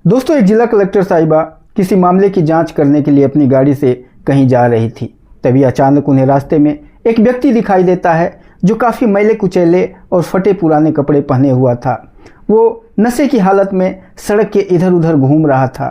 दोस्तों, एक जिला कलेक्टर साहिबा किसी मामले की जांच करने के लिए अपनी गाड़ी से कहीं जा रही थी। तभी अचानक उन्हें रास्ते में एक व्यक्ति दिखाई देता है जो काफ़ी मैले कुचैले और फटे पुराने कपड़े पहने हुआ था। वो नशे की हालत में सड़क के इधर उधर घूम रहा था।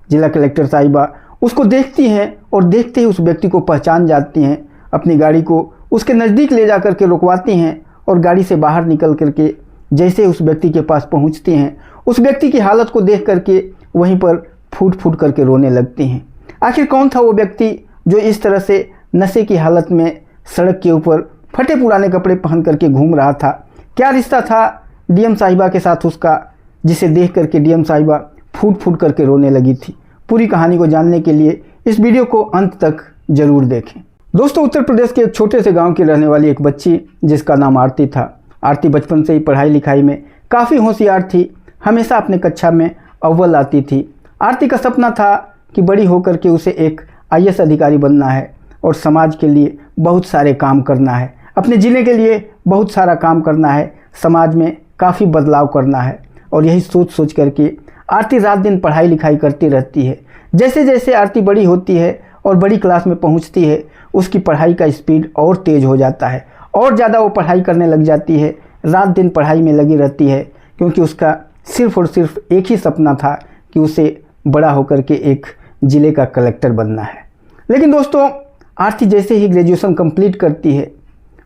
जिला कलेक्टर साहिबा उसको देखती हैं और देखते ही उस व्यक्ति को पहचान जाती हैं। अपनी गाड़ी को उसके नज़दीक ले जा कर के रुकवाती हैं और गाड़ी से बाहर निकल करके जैसे उस व्यक्ति के पास पहुंचती हैं, उस व्यक्ति की हालत को देख करके वहीं पर फूट फूट करके रोने लगती हैं। आखिर कौन था वो व्यक्ति जो इस तरह से नशे की हालत में सड़क के ऊपर फटे पुराने कपड़े पहन करके घूम रहा था? क्या रिश्ता था डीएम साहिबा के साथ उसका, जिसे देख करके डीएम साहिबा फूट फूट करके रोने लगी थी? पूरी कहानी को जानने के लिए इस वीडियो को अंत तक जरूर देखें। दोस्तों, उत्तर प्रदेश के एक छोटे से गांव की रहने वाली एक बच्ची जिसका नाम आरती था। आरती बचपन से ही पढ़ाई लिखाई में काफ़ी होशियार थी, हमेशा अपने कक्षा में अव्वल आती थी। आरती का सपना था कि बड़ी होकर के उसे एक आईएएस अधिकारी बनना है और समाज के लिए बहुत सारे काम करना है, अपने ज़िले के लिए बहुत सारा काम करना है, समाज में काफ़ी बदलाव करना है। और यही सोच सोच करके आरती रात दिन पढ़ाई लिखाई करती रहती है। जैसे जैसे आरती बड़ी होती है और बड़ी क्लास में पहुंचती है, उसकी पढ़ाई का स्पीड और तेज़ हो जाता है और ज़्यादा वो पढ़ाई करने लग जाती है। रात दिन पढ़ाई में लगी रहती है क्योंकि उसका सिर्फ़ और सिर्फ एक ही सपना था कि उसे बड़ा होकर के एक ज़िले का कलेक्टर बनना है। लेकिन दोस्तों, आरती जैसे ही ग्रेजुएशन कंप्लीट करती है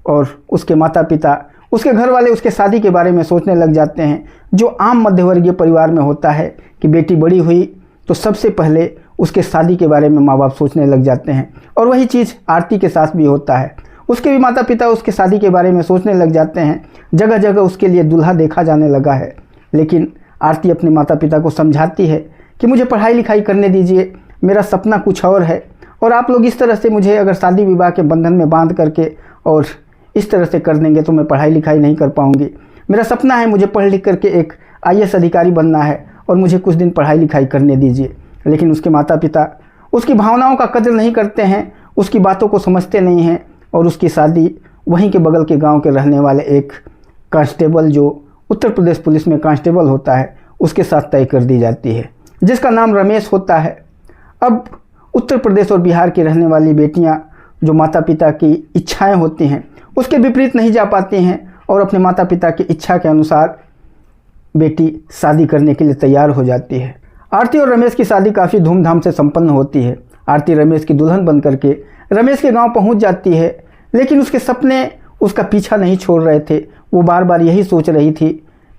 और उसके माता पिता, उसके घर वाले उसके शादी के बारे में सोचने लग जाते हैं, जो आम मध्यवर्गीय परिवार में होता है कि बेटी बड़ी हुई तो सबसे पहले उसके शादी के बारे में माँ बाप सोचने लग जाते हैं। और वही चीज़ आरती के साथ भी होता है। उसके भी माता पिता उसके शादी के बारे में सोचने लग जाते हैं। जगह जगह उसके लिए दूल्हा देखा जाने लगा है। लेकिन आरती अपने माता पिता को समझाती है कि मुझे पढ़ाई लिखाई करने दीजिए, मेरा सपना कुछ और है, और आप लोग इस तरह से मुझे अगर शादी विवाह के बंधन में बांध करके और इस तरह से कर देंगे तो मैं पढ़ाई लिखाई नहीं कर पाऊंगी। मेरा सपना है मुझे पढ़ लिख करके एक आईएएस अधिकारी बनना है और मुझे कुछ दिन पढ़ाई लिखाई करने दीजिए। लेकिन उसके माता पिता उसकी भावनाओं का कदर नहीं करते हैं, उसकी बातों को समझते नहीं हैं और उसकी शादी वहीं के बगल के गांव के रहने वाले एक कांस्टेबल, जो उत्तर प्रदेश पुलिस में कांस्टेबल होता है, उसके साथ तय कर दी जाती है, जिसका नाम रमेश होता है। अब उत्तर प्रदेश और बिहार की रहने वाली बेटियां जो माता पिता की इच्छाएं होती हैं उसके विपरीत नहीं जा पाती हैं और अपने माता पिता की इच्छा के अनुसार बेटी शादी करने के लिए तैयार हो जाती है। आरती और रमेश की शादी काफ़ी धूमधाम से संपन्न होती है। आरती रमेश की दुल्हन बन करके रमेश के गांव पहुंच जाती है, लेकिन उसके सपने उसका पीछा नहीं छोड़ रहे थे। वो बार बार यही सोच रही थी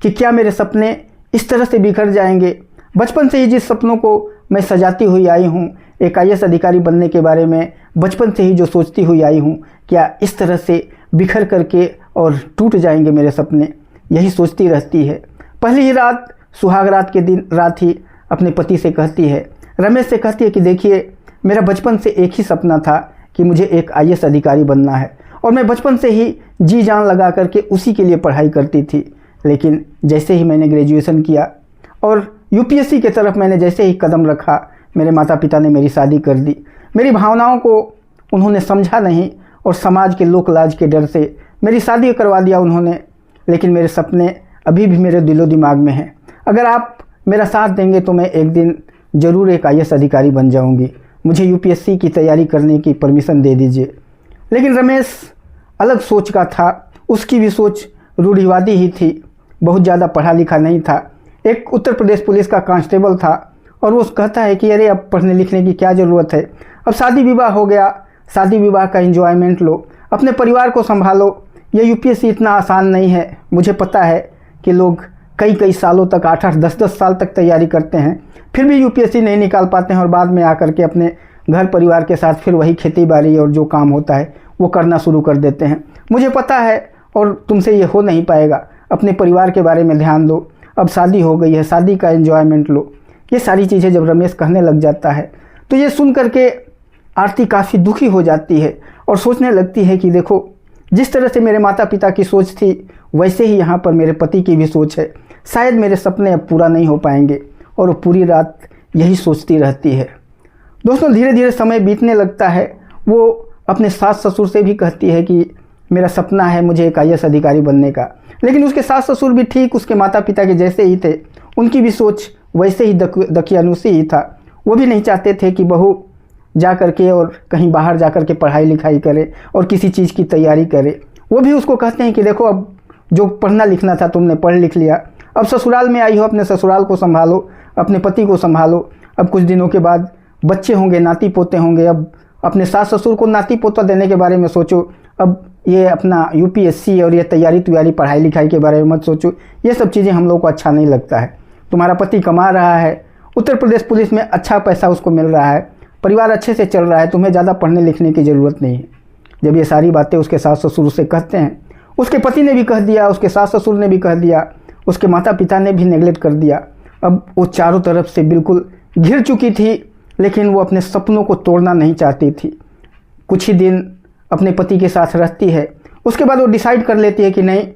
कि क्या मेरे सपने इस तरह से बिखर जाएंगे? बचपन से ही जिस सपनों को मैं सजाती हुई आई हूँ, एक आईएएस अधिकारी बनने के बारे में बचपन से ही जो सोचती हुई आई हूँ, क्या इस तरह से बिखर करके और टूट जाएंगे मेरे सपने? यही सोचती रहती है। पहली ही रात, सुहाग रात के दिन रात ही अपने पति से कहती है, रमेश से कहती है कि देखिए, मेरा बचपन से एक ही सपना था कि मुझे एक आईएएस अधिकारी बनना है और मैं बचपन से ही जी जान लगा करके उसी के लिए पढ़ाई करती थी। लेकिन जैसे ही मैंने ग्रेजुएशन किया और यूपीएससी की तरफ मैंने जैसे ही कदम रखा, मेरे माता पिता ने मेरी शादी कर दी। मेरी भावनाओं को उन्होंने समझा नहीं और समाज के लोक लाज के डर से मेरी शादी करवा दिया उन्होंने। लेकिन मेरे सपने अभी भी मेरे दिलो दिमाग में हैं। अगर आप मेरा साथ देंगे तो मैं एक दिन ज़रूर एक आईएएस अधिकारी बन जाऊंगी। मुझे यूपीएससी की तैयारी करने की परमिशन दे दीजिए। लेकिन रमेश अलग सोच का था। उसकी भी सोच रूढ़िवादी ही थी, बहुत ज़्यादा पढ़ा लिखा नहीं था। एक उत्तर प्रदेश पुलिस का कांस्टेबल था और वो कहता है कि अरे अब पढ़ने लिखने की क्या ज़रूरत है, अब शादी विवाह हो गया, शादी विवाह का एंजॉयमेंट लो, अपने परिवार को संभालो। ये यूपीएससी इतना आसान नहीं है। मुझे पता है कि लोग कई कई सालों तक, 8-8, 10-10 साल तक तैयारी करते हैं, फिर भी यूपीएससी नहीं निकाल पाते हैं और बाद में आकर के अपने घर परिवार के साथ फिर वही खेती बाड़ी और जो काम होता है वो करना शुरू कर देते हैं। मुझे पता है और तुमसे ये हो नहीं पाएगा। अपने परिवार के बारे में ध्यान दो, अब शादी हो गई है, शादी का एंजॉयमेंट लो। ये सारी चीज़ें जब रमेश कहने लग जाता है तो ये सुन करके आरती काफ़ी दुखी हो जाती है और सोचने लगती है कि देखो, जिस तरह से मेरे माता पिता की सोच थी वैसे ही यहाँ पर मेरे पति की भी सोच है। शायद मेरे सपने अब पूरा नहीं हो पाएंगे। और वो पूरी रात यही सोचती रहती है। दोस्तों, धीरे धीरे समय बीतने लगता है। वो अपने सास ससुर से भी कहती है कि मेरा सपना है मुझे एक आईएएस अधिकारी बनने का। लेकिन उसके सास ससुर भी ठीक उसके माता पिता के जैसे ही थे। उनकी भी सोच वैसे ही दकियानुसी ही था। वो भी नहीं चाहते थे कि बहू जा कर के और कहीं बाहर जा कर के पढ़ाई लिखाई करे और किसी चीज़ की तैयारी करे। वो भी उसको कहते हैं कि देखो अब जो पढ़ना लिखना था तुमने पढ़ लिख लिया, अब ससुराल में आई हो, अपने ससुराल को संभालो, अपने पति को संभालो। अब कुछ दिनों के बाद बच्चे होंगे, नाती पोते होंगे, अब अपने सास ससुर को नाती पोता देने के बारे में सोचो। अब ये अपना यूपीएससी और ये तैयारी पढ़ाई लिखाई के बारे में मत सोचो। ये सब चीज़ें हम लोग को अच्छा नहीं लगता है। तुम्हारा पति कमा रहा है, उत्तर प्रदेश पुलिस में अच्छा पैसा उसको मिल रहा है, परिवार अच्छे से चल रहा है, तुम्हें ज़्यादा पढ़ने लिखने की ज़रूरत नहीं है। जब ये सारी बातें उसके सास ससुर से कहते हैं, उसके पति ने भी कह दिया, उसके सास ससुर ने भी कह दिया, उसके माता पिता ने भी नेगलेक्ट कर दिया। अब वो चारों तरफ से बिल्कुल घिर चुकी थी, लेकिन वो अपने सपनों को तोड़ना नहीं चाहती थी। कुछ ही दिन अपने पति के साथ रहती है, उसके बाद वो डिसाइड कर लेती है कि नहीं,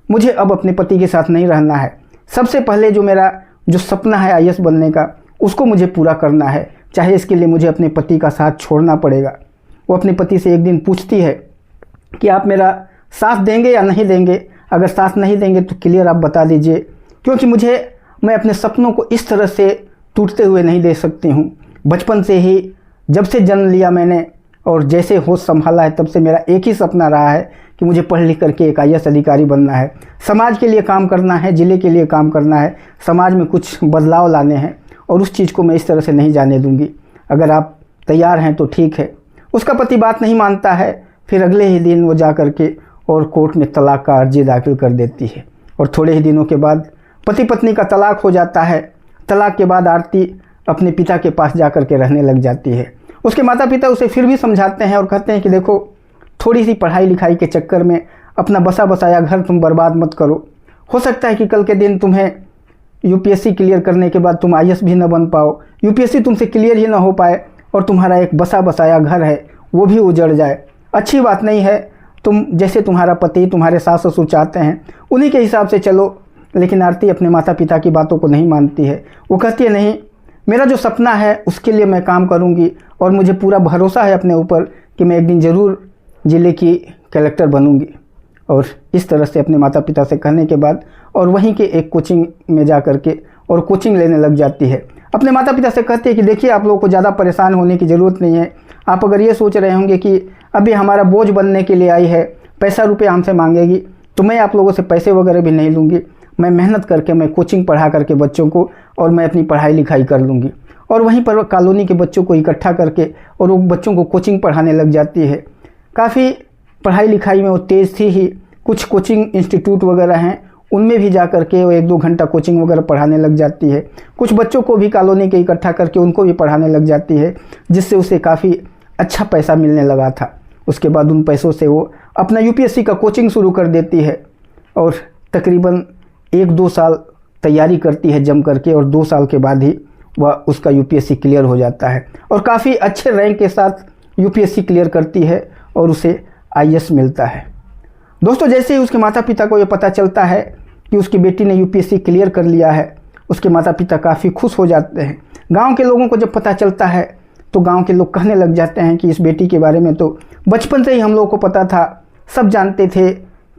मुझे अब अपने पति के साथ नहीं रहना है। सबसे पहले जो मेरा जो सपना है आईएएस बनने का, उसको मुझे पूरा करना है, चाहे इसके लिए मुझे अपने पति का साथ छोड़ना पड़ेगा। वो अपने पति से एक दिन पूछती है कि आप मेरा साथ देंगे या नहीं देंगे। अगर साथ नहीं देंगे तो क्लियर आप बता दीजिए, क्योंकि मैं अपने सपनों को इस तरह से टूटते हुए नहीं देख सकती हूँ। बचपन से ही जब से जन्म लिया मैंने और जैसे होश संभाला है, तब से मेरा एक ही सपना रहा है कि मुझे पढ़ लिख करके एक आईएएस अधिकारी बनना है, समाज के लिए काम करना है, ज़िले के लिए काम करना है, समाज में कुछ बदलाव लाने हैं, और उस चीज़ को मैं इस तरह से नहीं जाने दूंगी। अगर आप तैयार हैं तो ठीक है। उसका पति बात नहीं मानता है। फिर अगले ही दिन वो जा कर के और कोर्ट में तलाक का अर्जी दाखिल कर देती है, और थोड़े ही दिनों के बाद पति पत्नी का तलाक हो जाता है। तलाक के बाद आरती अपने पिता के पास जा कर के रहने लग जाती है। उसके माता पिता उसे फिर भी समझाते हैं और कहते हैं कि देखो, थोड़ी सी पढ़ाई लिखाई के चक्कर में अपना बसा बसाया घर तुम बर्बाद मत करो। हो सकता है कि कल के दिन तुम्हें यूपीएससी क्लियर करने के बाद तुम आईएएस भी न बन पाओ, यूपीएससी तुमसे क्लियर ही ना हो पाए, और तुम्हारा एक बसा बसाया घर है वो भी उजड़ जाए। अच्छी बात नहीं है। तुम जैसे तुम्हारा पति, तुम्हारे सास ससुर चाहते हैं, उन्हीं के हिसाब से चलो। लेकिन आरती अपने माता पिता की बातों को नहीं मानती है। वो कहती है नहीं, मेरा जो सपना है उसके लिए मैं काम करूंगी, और मुझे पूरा भरोसा है अपने ऊपर कि मैं एक दिन ज़रूर ज़िले की कलेक्टर बनूंगी। और इस तरह से अपने माता पिता से कहने के बाद और वहीं के एक कोचिंग में जा कर के और कोचिंग लेने लग जाती है। अपने माता पिता से कहती है कि देखिए, आप लोगों को ज़्यादा परेशान होने की ज़रूरत नहीं है। आप अगर ये सोच रहे होंगे कि अभी हमारा बोझ बनने के लिए आई है, पैसा रुपया हमसे मांगेगी, तो मैं आप लोगों से पैसे वगैरह भी नहीं लूँगी। मैं मेहनत करके, मैं कोचिंग पढ़ा करके बच्चों को, और मैं अपनी पढ़ाई लिखाई कर लूँगी। और वहीं पर कॉलोनी के बच्चों को इकट्ठा करके और वो बच्चों को कोचिंग पढ़ाने लग जाती है। काफ़ी पढ़ाई लिखाई में वो तेज़ थी ही। कुछ कोचिंग इंस्टीट्यूट वगैरह हैं, उनमें भी जा कर के वो 1-2 घंटा कोचिंग वगैरह पढ़ाने लग जाती है। कुछ बच्चों को भी कॉलोनी के इकट्ठा करके उनको भी पढ़ाने लग जाती है, जिससे उसे काफ़ी अच्छा पैसा मिलने लगा था। उसके बाद उन पैसों से वो अपना यूपीएससी का कोचिंग शुरू कर देती है, और तकरीबन 1-2 साल तैयारी करती है जम करके, और 2 साल के बाद ही वह उसका यूपीएससी क्लियर हो जाता है, और काफ़ी अच्छे रैंक के साथ यूपीएससी क्लियर करती है और उसे आईएएस मिलता है। दोस्तों, जैसे ही उसके माता पिता को ये पता चलता है कि उसकी बेटी ने यूपीएससी क्लियर कर लिया है, उसके माता पिता काफ़ी खुश हो जाते हैं। गांव के लोगों को जब पता चलता है तो गांव के लोग कहने लग जाते हैं कि इस बेटी के बारे में तो बचपन से ही हम लोगों को पता था, सब जानते थे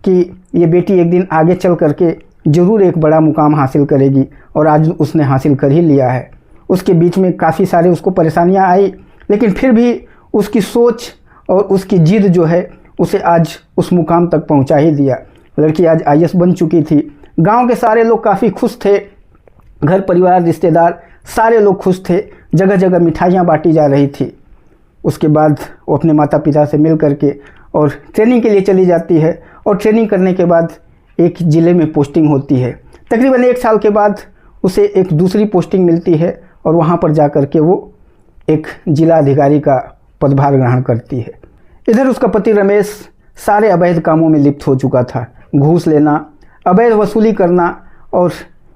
कि ये बेटी एक दिन आगे चल करके ज़रूर एक बड़ा मुकाम हासिल करेगी, और आज उसने हासिल कर ही लिया है। उसके बीच में काफ़ी सारे उसको परेशानियां आई, लेकिन फिर भी उसकी सोच और उसकी जिद जो है उसे आज उस मुकाम तक पहुंचा ही दिया। लड़की आज आईएएस बन चुकी थी। गांव के सारे लोग काफ़ी खुश थे, घर परिवार रिश्तेदार सारे लोग खुश थे, जगह जगह मिठाइयाँ बांटी जा रही थी। उसके बाद वो अपने माता पिता से मिल करके और ट्रेनिंग के लिए चली जाती है, और ट्रेनिंग करने के बाद एक ज़िले में पोस्टिंग होती है। तकरीबन 1 साल के बाद उसे एक दूसरी पोस्टिंग मिलती है, और वहाँ पर जा कर के वो एक जिला अधिकारी का पदभार ग्रहण करती है। इधर उसका पति रमेश सारे अवैध कामों में लिप्त हो चुका था। घूस लेना, अवैध वसूली करना, और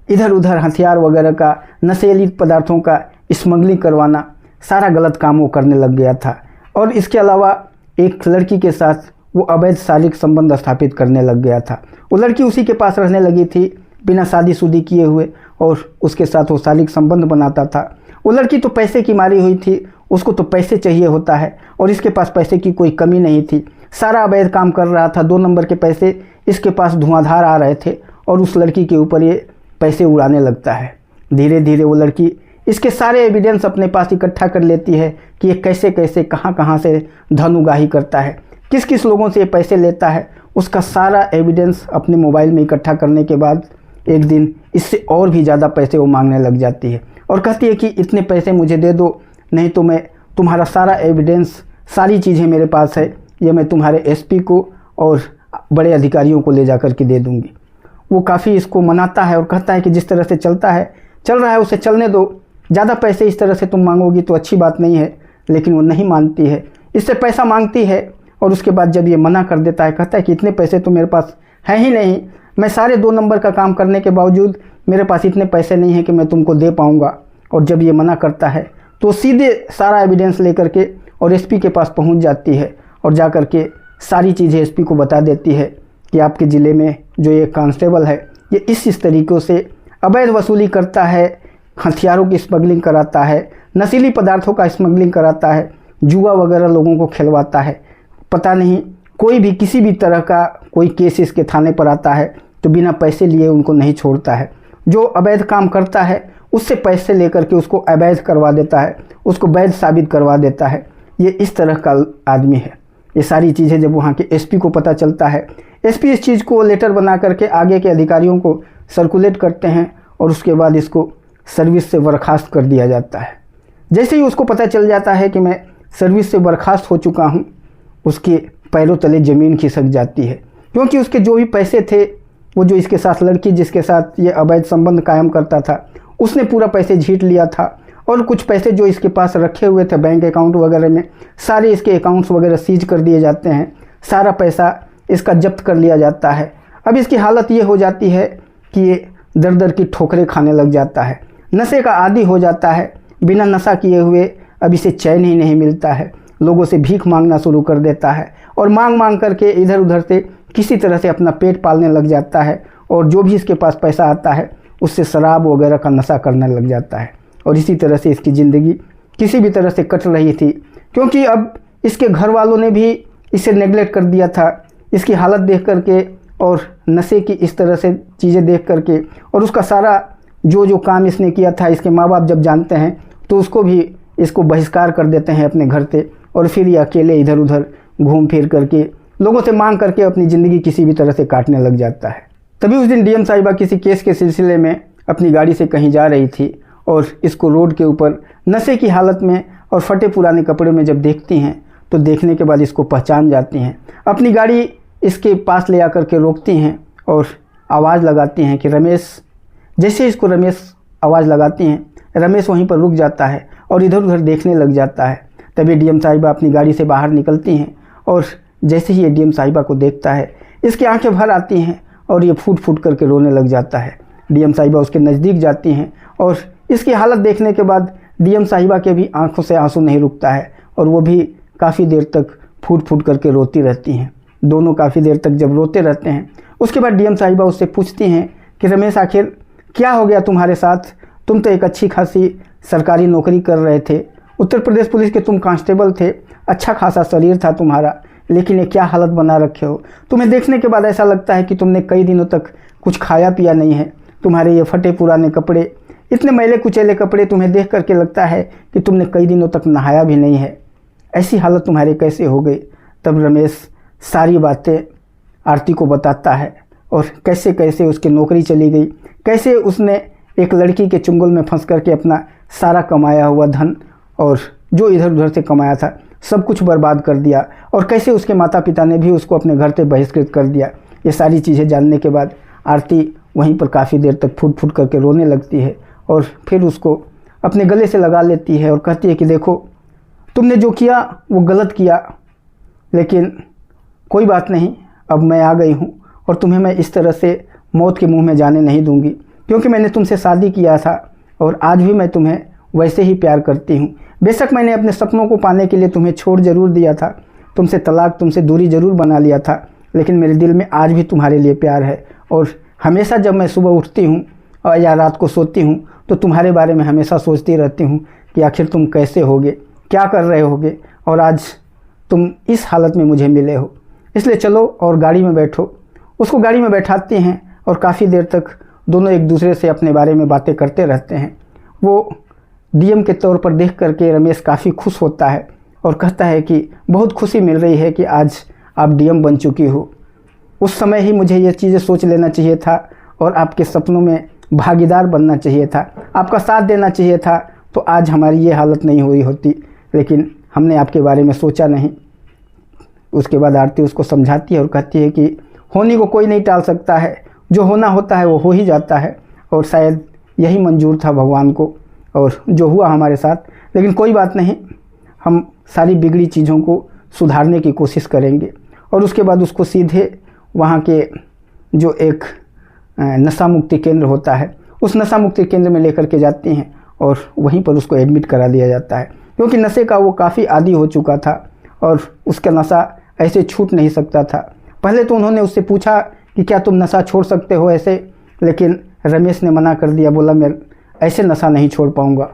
इधर उधर हथियार वगैरह का, नशीली पदार्थों का स्मगलिंग करवाना, सारा गलत काम वो करने लग गया था। और इसके अलावा एक लड़की के साथ वो अवैध शारीरिक संबंध स्थापित करने लग गया था। वो लड़की उसी के पास रहने लगी थी बिना शादीशुदी किए हुए, और उसके साथ वो शारीरिक संबंध बनाता था। वो लड़की तो पैसे की मारी हुई थी, उसको तो पैसे चाहिए होता है, और इसके पास पैसे की कोई कमी नहीं थी। सारा अवैध काम कर रहा था, 2 नंबर के पैसे इसके पास धुआंधार आ रहे थे, और उस लड़की के ऊपर ये पैसे उड़ाने लगता है। धीरे धीरे वो लड़की इसके सारे एविडेंस अपने पास इकट्ठा कर लेती है कि ये कैसे कैसे कहाँ कहाँ से धन उगाही करता है, किस किस लोगों से ये पैसे लेता है। उसका सारा एविडेंस अपने मोबाइल में इकट्ठा करने के बाद एक दिन इससे और भी ज़्यादा पैसे वो मांगने लग जाती है और कहती है कि इतने पैसे मुझे दे दो, नहीं तो मैं तुम्हारा सारा एविडेंस, सारी चीज़ें मेरे पास है, ये मैं तुम्हारे एसपी को और बड़े अधिकारियों को ले जा कर के दे दूँगी। वो काफ़ी इसको मनाता है और कहता है कि जिस तरह से चल रहा है उसे चलने दो, ज़्यादा पैसे इस तरह से तुम मांगोगी तो अच्छी बात नहीं है। लेकिन वो नहीं मानती है, इससे पैसा मांगती है और उसके बाद जब ये मना कर देता है, कहता है कि इतने पैसे तो मेरे पास है ही नहीं, मैं सारे 2 नंबर का काम करने के बावजूद मेरे पास इतने पैसे नहीं हैं कि मैं तुमको दे पाऊँगा। और जब ये मना करता है तो सीधे सारा एविडेंस लेकर के और एसपी के पास पहुँच जाती है और जा कर के सारी चीज़ें एसपी को बता देती है कि आपके ज़िले में जो ये कांस्टेबल है ये इस तरीक़ों से अवैध वसूली करता है, हथियारों की स्मगलिंग कराता है, नशीली पदार्थों का स्मगलिंग कराता है, जुआ वगैरह लोगों को खिलवाता है। पता नहीं कोई भी किसी भी तरह का कोई केस इसके थाने पर आता है तो बिना पैसे लिए उनको नहीं छोड़ता है। जो अवैध काम करता है उससे पैसे लेकर के उसको अवैध करवा देता है, उसको वैध साबित करवा देता है। ये इस तरह का आदमी है। ये सारी चीज़ें जब वहाँ के एसपी को पता चलता है, एसपी इस चीज़ को लेटर बना करके आगे के अधिकारियों को सर्कुलेट करते हैं और उसके बाद इसको सर्विस से बर्खास्त कर दिया जाता है। जैसे ही उसको पता चल जाता है कि मैं सर्विस से बर्खास्त हो चुका हूँ, उसके पैरों तले ज़मीन खिसक जाती है, क्योंकि उसके जो भी पैसे थे, वो जो इसके साथ लड़की जिसके साथ ये अवैध संबंध कायम करता था, उसने पूरा पैसे झीट लिया था और कुछ पैसे जो इसके पास रखे हुए थे बैंक अकाउंट वगैरह में, सारे इसके अकाउंट्स वगैरह सीज कर दिए जाते हैं, सारा पैसा इसका जब्त कर लिया जाता है। अब इसकी हालत ये हो जाती है कि ये दर दर की ठोकरें खाने लग जाता है, नशे का आदी हो जाता है। बिना नशा किए हुए अब इसे चैन ही नहीं मिलता है, लोगों से भीख मांगना शुरू कर देता है और मांग मांग करके इधर उधर से किसी तरह से अपना पेट पालने लग जाता है और जो भी इसके पास पैसा आता है उससे शराब वगैरह का नशा करने लग जाता है। और इसी तरह से इसकी ज़िंदगी किसी भी तरह से कट रही थी, क्योंकि अब इसके घर वालों ने भी इसे नेगलेक्ट कर दिया था। इसकी हालत देख करके और नशे की इस तरह से चीज़ें देख करके और उसका सारा जो काम इसने किया था, इसके माँ बाप जब जानते हैं तो इसको बहिष्कार कर देते हैं अपने घर से और फिर ये अकेले इधर उधर घूम फिर करके लोगों से मांग करके अपनी ज़िंदगी किसी भी तरह से काटने लग जाता है। तभी उस दिन डीएम साहिबा किसी केस के सिलसिले में अपनी गाड़ी से कहीं जा रही थी और इसको रोड के ऊपर नशे की हालत में और फटे पुराने कपड़े में जब देखती हैं तो देखने के बाद इसको पहचान जाती हैं। अपनी गाड़ी इसके पास ले आकर के रोकती हैं और आवाज़ लगाती हैं कि रमेश। जैसे इसको रमेश आवाज़ लगाती हैं, रमेश वहीं पर रुक जाता है और इधर उधर देखने लग जाता है। तभी डीएम साहिबा अपनी गाड़ी से बाहर निकलती हैं और जैसे ही ये डीएम साहिबा को देखता है, इसकी आंखें भर आती हैं और ये फूट फूट करके रोने लग जाता है। डीएम साहिबा उसके नज़दीक जाती हैं और इसकी हालत देखने के बाद डीएम साहिबा के भी आंखों से आंसू नहीं रुकता है और वो भी काफ़ी देर तक फूट फूट करके रोती रहती हैं। दोनों काफ़ी देर तक जब रोते रहते हैं, उसके बाद डीएम साहिबा उससे पूछती हैं कि रमेश आखिर क्या हो गया तुम्हारे साथ? तुम तो एक अच्छी खासी सरकारी नौकरी कर रहे थे, उत्तर प्रदेश पुलिस के तुम कांस्टेबल थे, अच्छा खासा शरीर था तुम्हारा, लेकिन ये क्या हालत बना रखे हो? तुम्हें देखने के बाद ऐसा लगता है कि तुमने कई दिनों तक कुछ खाया पिया नहीं है। तुम्हारे ये फटे पुराने कपड़े, इतने मैले कुचैले कपड़े, तुम्हें देख करके लगता है कि तुमने कई दिनों तक नहाया भी नहीं है। ऐसी हालत तुम्हारी कैसे हो गई? तब रमेश सारी बातें आरती को बताता है और कैसे कैसे उसकी नौकरी चली गई, कैसे उसने एक लड़की के चुंगल में फंस करके अपना सारा कमाया हुआ धन और जो इधर उधर से कमाया था सब कुछ बर्बाद कर दिया और कैसे उसके माता पिता ने भी उसको अपने घर से बहिष्कृत कर दिया। ये सारी चीज़ें जानने के बाद आरती वहीं पर काफ़ी देर तक फूट फूट करके रोने लगती है और फिर उसको अपने गले से लगा लेती है और कहती है कि देखो, तुमने जो किया वो गलत किया, लेकिन कोई बात नहीं, अब मैं आ गई हूँ और तुम्हें मैं इस तरह से मौत के मुंह में जाने नहीं दूंगी, क्योंकि मैंने तुमसे शादी किया था और आज भी मैं तुम्हें वैसे ही प्यार करती हूँ। बेशक मैंने अपने सपनों को पाने के लिए तुम्हें छोड़ ज़रूर दिया था, तुमसे तलाक, तुमसे दूरी ज़रूर बना लिया था, लेकिन मेरे दिल में आज भी तुम्हारे लिए प्यार है और हमेशा जब मैं सुबह उठती हूँ और या रात को सोती हूँ तो तुम्हारे बारे में हमेशा सोचती रहती हूँ कि आखिर तुम कैसे होगे, क्या कर रहे होगे, और आज तुम इस हालत में मुझे मिले हो। इसलिए चलो और गाड़ी में बैठो। उसको गाड़ी में बैठाती हैं और काफ़ी देर तक दोनों एक दूसरे से अपने बारे में बातें करते रहते हैं। वो डीएम के तौर पर देख करके रमेश काफ़ी खुश होता है और कहता है कि बहुत खुशी मिल रही है कि आज आप डीएम बन चुकी हो। उस समय ही मुझे ये चीज़ें सोच लेना चाहिए था और आपके सपनों में भागीदार बनना चाहिए था, आपका साथ देना चाहिए था, तो आज हमारी ये हालत नहीं हुई होती, लेकिन हमने आपके बारे में सोचा नहीं। उसके बाद आरती उसको समझाती है और कहती है कि होने को कोई नहीं टाल सकता है, जो होना होता है वो हो ही जाता है और शायद यही मंजूर था भगवान को और जो हुआ हमारे साथ, लेकिन कोई बात नहीं, हम सारी बिगड़ी चीज़ों को सुधारने की कोशिश करेंगे। और उसके बाद उसको सीधे वहाँ के जो एक नशा मुक्ति केंद्र होता है उस नशा मुक्ति केंद्र में लेकर के जाती हैं और वहीं पर उसको एडमिट करा दिया जाता है, क्योंकि नशे का वो काफ़ी आदी हो चुका था और उसका नशा ऐसे छूट नहीं सकता था। पहले तो उन्होंने उससे पूछा कि क्या तुम नशा छोड़ सकते हो ऐसे, लेकिन रमेश ने मना कर दिया, बोला मैं ऐसे नशा नहीं छोड़ पाऊँगा।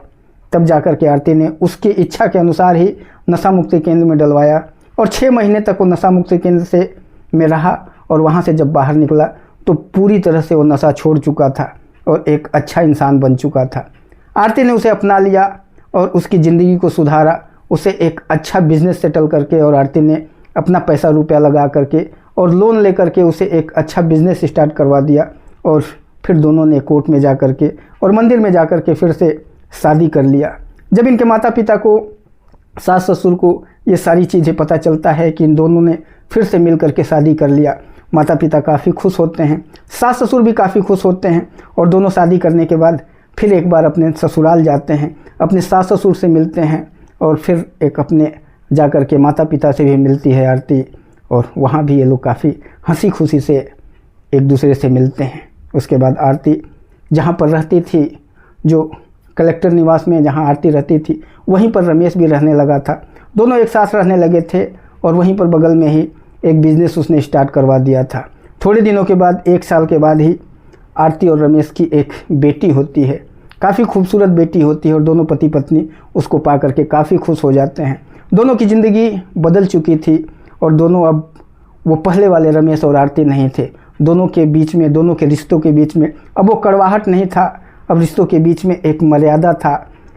तब जाकर के आरती ने उसकी इच्छा के अनुसार ही नशा मुक्ति केंद्र में डलवाया और 6 महीने तक वो नशा मुक्ति केंद्र से में रहा और वहाँ से जब बाहर निकला तो पूरी तरह से वो नशा छोड़ चुका था और एक अच्छा इंसान बन चुका था। आरती ने उसे अपना लिया और उसकी ज़िंदगी को सुधारा, उसे एक अच्छा बिजनेस सेटल करके, और आरती ने अपना पैसा रुपया लगा करके और लोन लेकर के उसे एक अच्छा बिजनेस स्टार्ट करवा दिया। और फिर दोनों ने कोर्ट में जा कर के और मंदिर में जा कर के फिर से शादी कर लिया। जब इनके माता पिता को, सास ससुर को ये सारी चीज़ें पता चलता है कि इन दोनों ने फिर से मिल करके शादी कर लिया, माता पिता काफ़ी खुश होते हैं, सास ससुर भी काफ़ी खुश होते हैं और दोनों शादी करने के बाद फिर एक बार अपने ससुराल जाते हैं, अपने सास ससुर से मिलते हैं और फिर एक अपने जा कर के माता पिता से भी मिलती है आरती और वहाँ भी ये लोग काफ़ी हंसी खुशी से एक दूसरे से मिलते हैं। उसके बाद आरती जहाँ पर रहती थी, जो कलेक्टर निवास में जहाँ आरती रहती थी, वहीं पर रमेश भी रहने लगा था। दोनों एक साथ रहने लगे थे और वहीं पर बगल में ही एक बिज़नेस उसने स्टार्ट करवा दिया था। थोड़े दिनों के बाद, 1 साल के बाद ही आरती और रमेश की एक बेटी होती है, काफ़ी खूबसूरत बेटी होती है और दोनों पति पत्नी उसको पा करके काफ़ी खुश हो जाते हैं। दोनों की ज़िंदगी बदल चुकी थी और दोनों अब वो पहले वाले रमेश और आरती नहीं थे। दोनों के बीच में, दोनों के रिश्तों के बीच में अब वो कड़वाहट नहीं था, अब रिश्तों के बीच में एक मर्यादा था,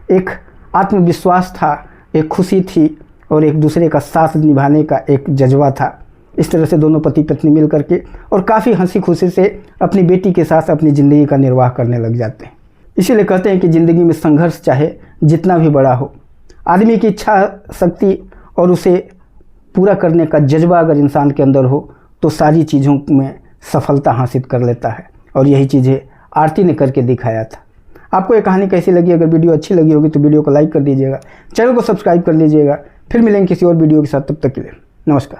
एक आत्मविश्वास था, एक खुशी थी और एक दूसरे का साथ निभाने का एक जज्बा था। इस तरह से दोनों पति पत्नी मिल करके और काफ़ी हंसी खुशी से अपनी बेटी के साथ अपनी ज़िंदगी का निर्वाह करने लग जाते हैं। इसीलिए कहते हैं कि ज़िंदगी में संघर्ष चाहे जितना भी बड़ा हो, आदमी की इच्छा शक्ति और उसे पूरा करने का जज्बा अगर इंसान के अंदर हो तो सारी चीज़ों में सफलता हासिल कर लेता है और यही चीज़ें आरती ने करके दिखाया था। आपको ये कहानी कैसी लगी? अगर वीडियो अच्छी लगी होगी तो वीडियो को लाइक कर दीजिएगा, चैनल को सब्सक्राइब कर लीजिएगा। फिर मिलेंगे किसी और वीडियो के साथ, तब तक के लिए नमस्कार।